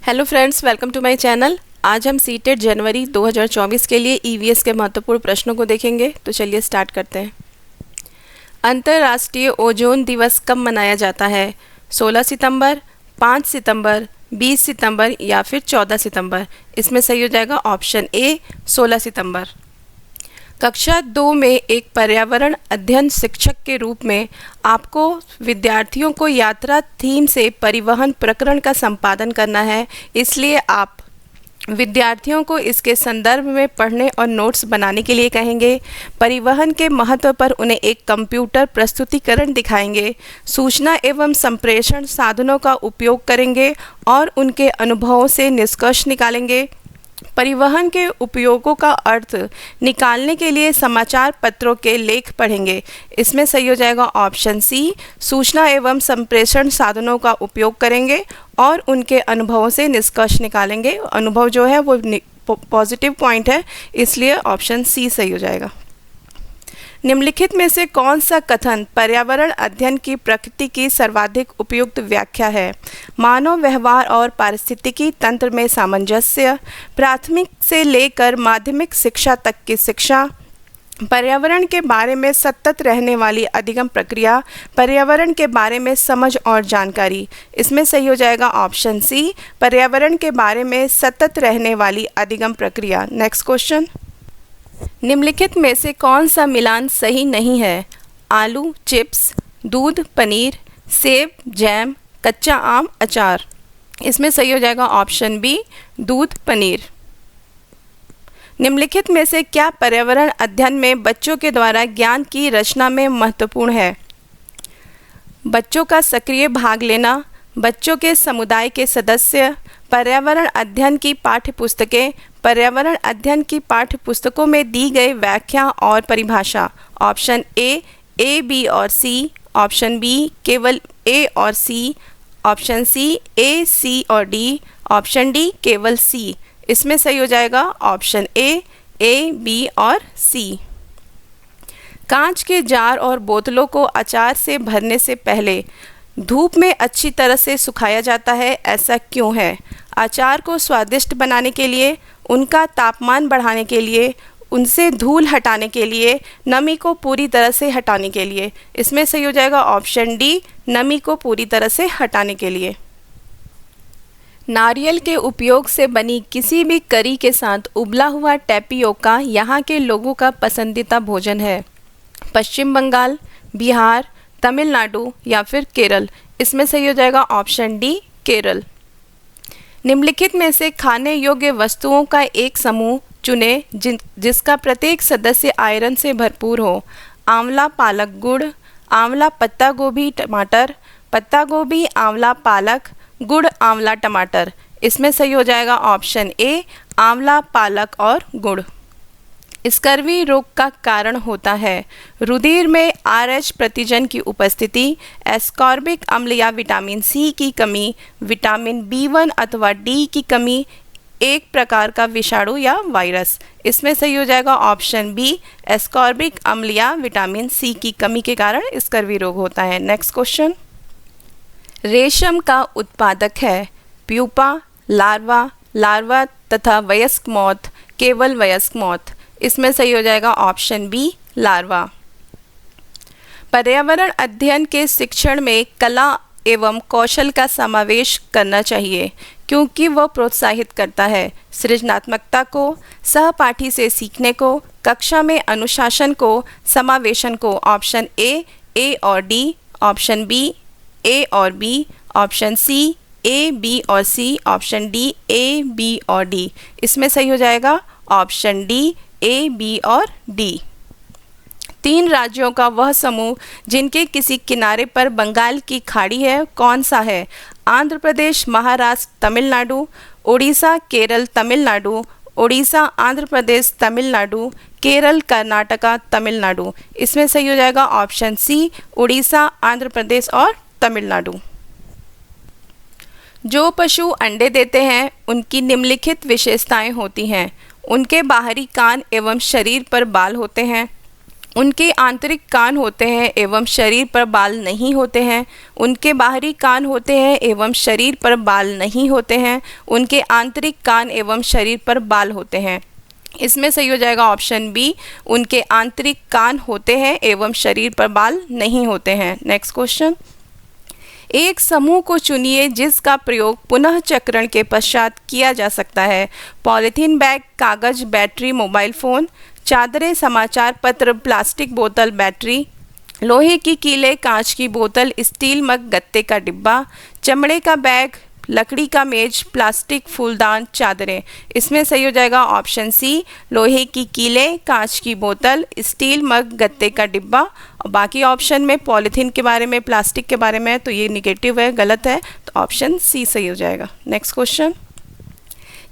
Hello friends, welcome to my channel. आज हम CTET जनवरी 2024 के लिए ईवीएस के महत्वपूर्ण प्रश्नों को देखेंगे। तो चलिए स्टार्ट करते हैं। अंतर्राष्ट्रीय ओजोन दिवस कब मनाया जाता है? 16 सितंबर, 5 सितंबर, 20 सितंबर या फिर 14 सितंबर। इसमें सही हो जाएगा ऑप्शन ए 16 सितंबर। कक्षा 2 में एक पर्यावरण अध्ययन शिक्षक के रूप में आपको विद्यार्थियों को यात्रा थीम से परिवहन प्रकरण का संपादन करना है, इसलिए आप विद्यार्थियों को इसके संदर्भ में पढ़ने और नोट्स बनाने के लिए कहेंगे। परिवहन के महत्व पर उन्हें एक कंप्यूटर प्रस्तुतिकरण दिखाएंगे। सूचना एवं संप्रेषण साधनों का उपयोग करेंगे और उनके अनुभवों से निष्कर्ष निकालेंगे। परिवहन के उपयोगों का अर्थ निकालने के लिए समाचार पत्रों के लेख पढ़ेंगे। इसमें सही हो जाएगा ऑप्शन सी, सूचना एवं संप्रेषण साधनों का उपयोग करेंगे और उनके अनुभवों से निष्कर्ष निकालेंगे। अनुभव जो है वो पॉजिटिव पॉइंट है, इसलिए ऑप्शन सी सही हो जाएगा। निम्नलिखित में से कौन सा कथन पर्यावरण अध्ययन की प्रकृति की सर्वाधिक उपयुक्त व्याख्या है? मानव व्यवहार और पारिस्थितिकी तंत्र में सामंजस्य, प्राथमिक से लेकर माध्यमिक शिक्षा तक की शिक्षा, पर्यावरण के बारे में सतत रहने वाली अधिगम प्रक्रिया, पर्यावरण के बारे में समझ और जानकारी। इसमें सही हो जाएगा ऑप्शन सी, पर्यावरण के बारे में सतत रहने वाली अधिगम प्रक्रिया। नेक्स्ट क्वेश्चन, निम्नलिखित में से कौन सा मिलान सही नहीं है? आलू चिप्स, दूध पनीर, सेब जैम, कच्चा आम अचार। इसमें सही हो जाएगा ऑप्शन बी, दूध पनीर। निम्नलिखित में से क्या पर्यावरण अध्ययन में बच्चों के द्वारा ज्ञान की रचना में महत्वपूर्ण है? बच्चों का सक्रिय भाग लेना, बच्चों के समुदाय के सदस्य, पर्यावरण अध्ययन की पाठ्यपुस्तकें, पर्यावरण अध्ययन की पाठ्यपुस्तकों में दी गई व्याख्या और परिभाषा। ऑप्शन ए बी और सी, ऑप्शन बी केवल ए और सी, ऑप्शन सी ए सी और डी, ऑप्शन डी केवल सी। इसमें सही हो जाएगा ऑप्शन ए बी और सी। कांच के जार और बोतलों को अचार से भरने से पहले धूप में अच्छी तरह से सुखाया जाता है, ऐसा क्यों है? अचार को स्वादिष्ट बनाने के लिए, उनका तापमान बढ़ाने के लिए, उनसे धूल हटाने के लिए, नमी को पूरी तरह से हटाने के लिए। इसमें सही हो जाएगा ऑप्शन डी, नमी को पूरी तरह से हटाने के लिए। नारियल के उपयोग से बनी किसी भी करी के साथ उबला हुआ टैपियोका यहाँ के लोगों का पसंदीदा भोजन है। पश्चिम बंगाल, बिहार, तमिलनाडु या फिर केरल। इसमें सही हो जाएगा ऑप्शन डी, केरल। निम्नलिखित में से खाने योग्य वस्तुओं का एक समूह चुने जिसका प्रत्येक सदस्य आयरन से भरपूर हो। आंवला पालक गुड़, आंवला पत्ता गोभी टमाटर, पत्ता गोभी आंवला पालक, गुड़ आंवला टमाटर। इसमें सही हो जाएगा ऑप्शन ए, आंवला पालक और गुड़। स्कर्वी रोग का कारण होता है रुधिर में RH प्रतिजन की उपस्थिति, एस्कॉर्बिक अम्ल या विटामिन सी की कमी, विटामिन B1 अथवा D की कमी, एक प्रकार का विषाणु या वायरस। इसमें सही हो जाएगा ऑप्शन बी, एस्कॉर्बिक अम्ल या विटामिन सी की कमी के कारण स्कर्वी रोग होता है। नेक्स्ट क्वेश्चन, रेशम का उत्पादक है प्यूपा, लार्वा तथा वयस्क मौत, केवल वयस्क मौत। इसमें सही हो जाएगा ऑप्शन बी, लार्वा। पर्यावरण अध्ययन के शिक्षण में कला एवं कौशल का समावेश करना चाहिए क्योंकि वह प्रोत्साहित करता है सृजनात्मकता को, सहपाठी से सीखने को, कक्षा में अनुशासन को, समावेशन को। ऑप्शन ए और डी, ऑप्शन बी ए और B, option C A B और C, option D A B और डी। इसमें सही हो जाएगा ऑप्शन डी, ए बी और डी। 3 राज्यों का वह समूह जिनके किसी किनारे पर बंगाल की खाड़ी है कौन सा है? आंध्र प्रदेश, महाराष्ट्र, तमिलनाडु, उड़ीसा, केरल, तमिलनाडु, उड़ीसा, आंध्र प्रदेश, तमिलनाडु, केरल, कर्नाटका, तमिलनाडु। इसमें सही हो जाएगा ऑप्शन सी, उड़ीसा, आंध्र प्रदेश और तमिलनाडु। जो पशु अंडे देते हैं उनकी निम्नलिखित विशेषताएं होती हैं। उनके बाहरी कान एवं शरीर पर बाल होते हैं, उनके आंतरिक कान होते हैं एवं शरीर पर बाल नहीं होते हैं। उनके बाहरी कान होते हैं एवं शरीर पर बाल नहीं होते हैं। उनके आंतरिक कान एवं शरीर पर बाल होते हैं। इसमें सही हो जाएगा ऑप्शन बी, उनके आंतरिक कान होते हैं एवं शरीर पर बाल नहीं होते हैं। नेक्स्ट क्वेश्चन, एक समूह को चुनिए जिसका प्रयोग पुनः चक्रण के पश्चात किया जा सकता है। पॉलीथीन बैग, कागज, बैटरी, मोबाइल फ़ोन, चादरें, समाचार पत्र, प्लास्टिक बोतल, बैटरी, लोहे की कीलें, कांच की बोतल, स्टील मग, गत्ते का डिब्बा, चमड़े का बैग, लकड़ी का मेज, प्लास्टिक फूलदान, चादरें। इसमें सही हो जाएगा ऑप्शन सी, लोहे की कीलें, कांच की बोतल, स्टील मग, गत्ते का डिब्बा। और बाकी ऑप्शन में पॉलीथीन के बारे में, प्लास्टिक के बारे में, तो ये निगेटिव है, गलत है, तो ऑप्शन सी सही हो जाएगा। नेक्स्ट क्वेश्चन,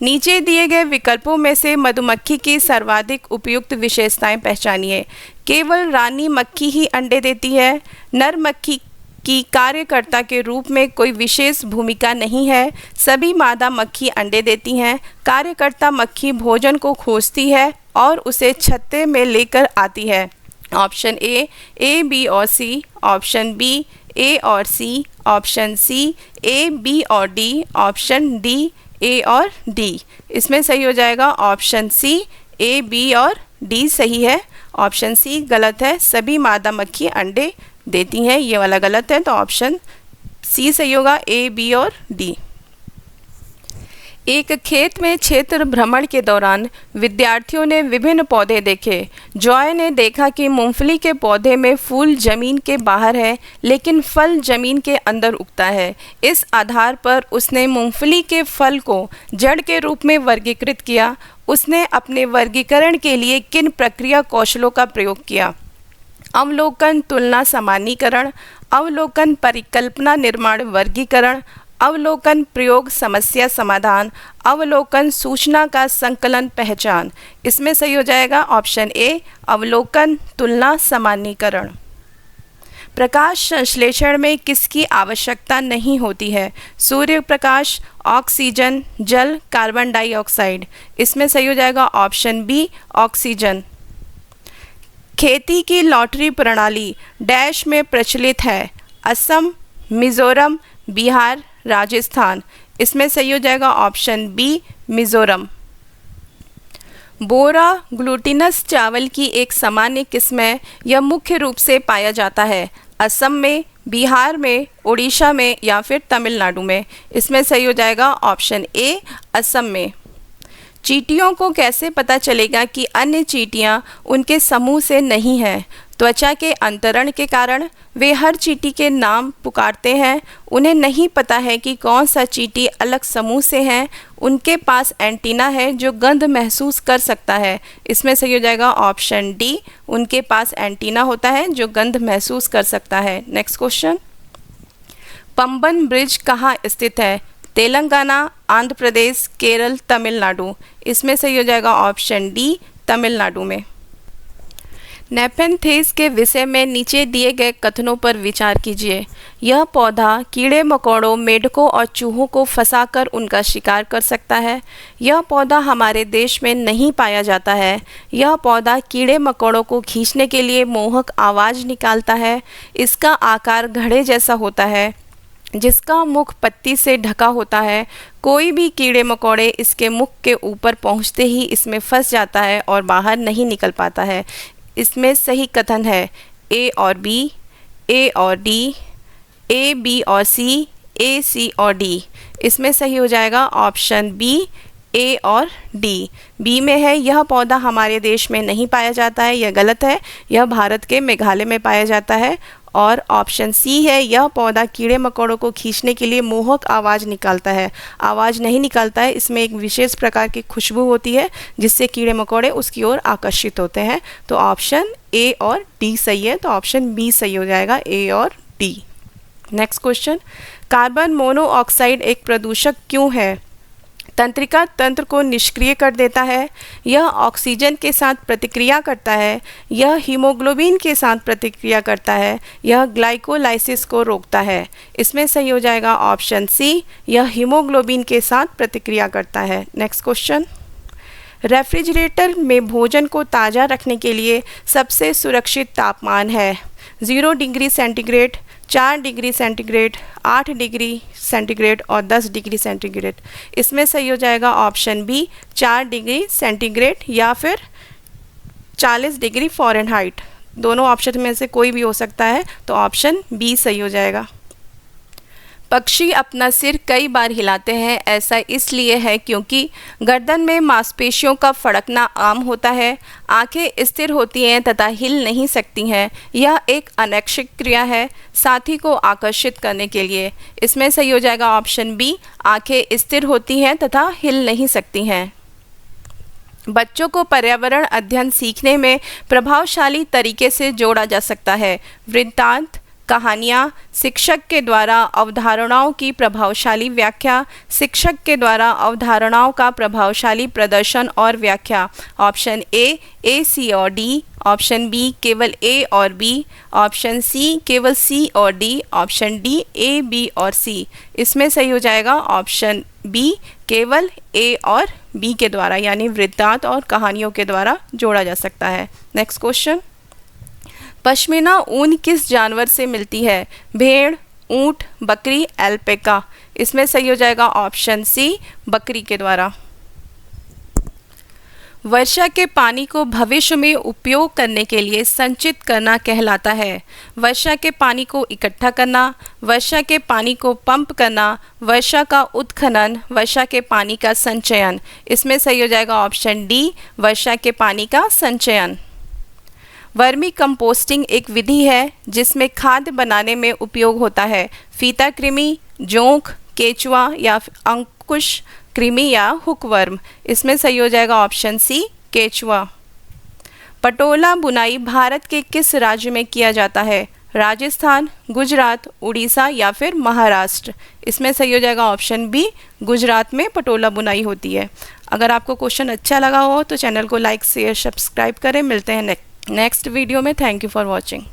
नीचे दिए गए विकल्पों में से मधुमक्खी की सर्वाधिक उपयुक्त विशेषताएं पहचानिए। केवल रानी मक्खी ही अंडे देती है। नर मक्खी की कार्यकर्ता के रूप में कोई विशेष भूमिका नहीं है। सभी मादा मक्खी अंडे देती हैं। कार्यकर्ता मक्खी भोजन को खोजती है और उसे छत्ते में लेकर आती है। ऑप्शन ए, बी और सी, ऑप्शन बी, ए और C, option C, A, B और डी, ऑप्शन डी, ए और डी। इसमें सही हो जाएगा ऑप्शन सी, ए, बी और डी सही है। ऑप्शन सी गलत है, सभी मादा मक्खी अंडे देती हैं, ये वाला गलत है, तो ऑप्शन सी सही होगा, ए, बी और डी। एक खेत में क्षेत्र भ्रमण के दौरान विद्यार्थियों ने विभिन्न पौधे देखे। जॉय ने देखा कि मूंगफली के पौधे में फूल जमीन के बाहर है लेकिन फल जमीन के अंदर उगता है। इस आधार पर उसने मूंगफली के फल को जड़ के रूप में वर्गीकृत किया। उसने अपने वर्गीकरण के लिए किन प्रक्रिया कौशलों का प्रयोग किया? अवलोकन, तुलना, सामान्यीकरण, अवलोकन, परिकल्पना, निर्माण, वर्गीकरण, अवलोकन, प्रयोग, समस्या समाधान, अवलोकन, सूचना का संकलन, पहचान। इसमें सही हो जाएगा ऑप्शन ए, अवलोकन, तुलना, सामान्यीकरण। प्रकाश संश्लेषण में किसकी आवश्यकता नहीं होती है? सूर्य प्रकाश, ऑक्सीजन, जल, कार्बन डाइऑक्साइड। इसमें सही हो जाएगा ऑप्शन बी, ऑक्सीजन। खेती की लॉटरी प्रणाली डैश में प्रचलित है। असम, मिजोरम, बिहार, राजस्थान। इसमें सही हो जाएगा ऑप्शन बी, मिजोरम। बोरा ग्लूटिनस चावल की एक सामान्य किस्म है। यह मुख्य रूप से पाया जाता है असम में, बिहार में, उड़ीसा में या फिर तमिलनाडु में। इसमें सही हो जाएगा ऑप्शन ए, असम में। चींटियों को कैसे पता चलेगा कि अन्य चींटियां उनके समूह से नहीं हैं? त्वचा के अंतरण के कारण। वे हर चींटी के नाम पुकारते हैं। उन्हें नहीं पता है कि कौन सा चींटी अलग समूह से है। उनके पास एंटीना है जो गंध महसूस कर सकता है। इसमें सही हो जाएगा ऑप्शन डी, उनके पास एंटीना होता है जो गंध महसूस कर सकता है। नेक्स्ट क्वेश्चन, पंबन ब्रिज कहाँ स्थित है? तेलंगाना, आंध्र प्रदेश, केरल, तमिलनाडु। इसमें सही हो जाएगा ऑप्शन डी, तमिलनाडु में। नेपेंथेस के विषय में नीचे दिए गए कथनों पर विचार कीजिए। यह पौधा कीड़े मकोड़ों, मेढकों और चूहों को फंसाकर उनका शिकार कर सकता है। यह पौधा हमारे देश में नहीं पाया जाता है। यह पौधा कीड़े मकोड़ों को खींचने के लिए मोहक आवाज़ निकालता है। इसका आकार घड़े जैसा होता है जिसका मुख पत्ती से ढका होता है। कोई भी कीड़े मकोड़े इसके मुख के ऊपर पहुंचते ही इसमें फंस जाता है और बाहर नहीं निकल पाता है। इसमें सही कथन है ए और बी, ए और डी, ए, बी और सी, ए, सी और डी। इसमें सही हो जाएगा ऑप्शन बी, ए और डी। बी में है यह पौधा हमारे देश में नहीं पाया जाता है, यह गलत है, यह भारत के मेघालय में पाया जाता है। और ऑप्शन सी है यह पौधा कीड़े मकोड़ों को खींचने के लिए मोहक आवाज़ निकालता है। आवाज़ नहीं निकालता है, इसमें एक विशेष प्रकार की खुशबू होती है जिससे कीड़े मकोड़े उसकी ओर आकर्षित होते हैं। तो ऑप्शन ए और डी सही है, तो ऑप्शन बी सही हो जाएगा, ए और D. Next question, carbon monoxide एक प्रदूषक क्यों है? तंत्रिका तंत्र को निष्क्रिय कर देता है। यह ऑक्सीजन के साथ प्रतिक्रिया करता है। यह हीमोग्लोबिन के साथ प्रतिक्रिया करता है। यह ग्लाइकोलाइसिस को रोकता है। इसमें सही हो जाएगा ऑप्शन सी, यह हीमोग्लोबिन के साथ प्रतिक्रिया करता है। नेक्स्ट क्वेश्चन, रेफ्रिजरेटर में भोजन को ताज़ा रखने के लिए सबसे सुरक्षित तापमान है 0 degree centigrade, 4 degree centigrade, 8 degree centigrade और 10 डिग्री सेंटीग्रेड। इसमें सही हो जाएगा ऑप्शन बी 4 डिग्री सेंटीग्रेड या फिर 40 डिग्री फ़ारेनहाइट। दोनों ऑप्शन में से कोई भी हो सकता है, तो ऑप्शन बी सही हो जाएगा। पक्षी अपना सिर कई बार हिलाते हैं, ऐसा इसलिए है क्योंकि गर्दन में मांसपेशियों का फड़कना आम होता है, आंखें स्थिर होती हैं तथा हिल नहीं सकती हैं। यह एक अनैच्छिक क्रिया है साथी को आकर्षित करने के लिए। इसमें सही हो जाएगा ऑप्शन बी, आंखें स्थिर होती हैं तथा हिल नहीं सकती हैं। बच्चों को पर्यावरण अध्ययन सीखने में प्रभावशाली तरीके से जोड़ा जा सकता है। वृत्तांत, कहानियाँ, शिक्षक के द्वारा अवधारणाओं की प्रभावशाली व्याख्या, शिक्षक के द्वारा अवधारणाओं का प्रभावशाली प्रदर्शन और व्याख्या। ऑप्शन ए, सी और डी। ऑप्शन बी, केवल ए और बी। ऑप्शन सी, केवल सी और D. Option D, A, B और सी। इसमें सही हो जाएगा ऑप्शन बी, केवल ए और बी के द्वारा, यानी वृत्तांत और कहानियों के द्वारा जोड़ा जा सकता है। नेक्स्ट क्वेश्चन, पश्मीना ऊन किस जानवर से मिलती है? भेड़, ऊंट, बकरी, एल्पेका। इसमें सही हो जाएगा ऑप्शन सी, बकरी के द्वारा। वर्षा के पानी को भविष्य में उपयोग करने के लिए संचित करना कहलाता है। वर्षा के पानी को इकट्ठा करना, वर्षा के पानी को पंप करना, वर्षा का उत्खनन, वर्षा के पानी का संचयन। इसमें सही हो जाएगा ऑप्शन डी, वर्षा के पानी का संचयन। वर्मी कंपोस्टिंग एक विधि है जिसमें खाद बनाने में उपयोग होता है। फीता कृमि, जोंक, केचुआ या अंकुश कृमि या हुकवर्म। इसमें सही हो जाएगा ऑप्शन सी, केचुआ। पटोला बुनाई भारत के किस राज्य में किया जाता है? राजस्थान, गुजरात, उड़ीसा या फिर महाराष्ट्र। इसमें सही हो जाएगा ऑप्शन बी, गुजरात में पटोला बुनाई होती है। अगर आपको क्वेश्चन अच्छा लगा हो तो चैनल को लाइक, शेयर, सब्सक्राइब करें। मिलते हैं नेक्स्ट वीडियो में। Thank you for watching.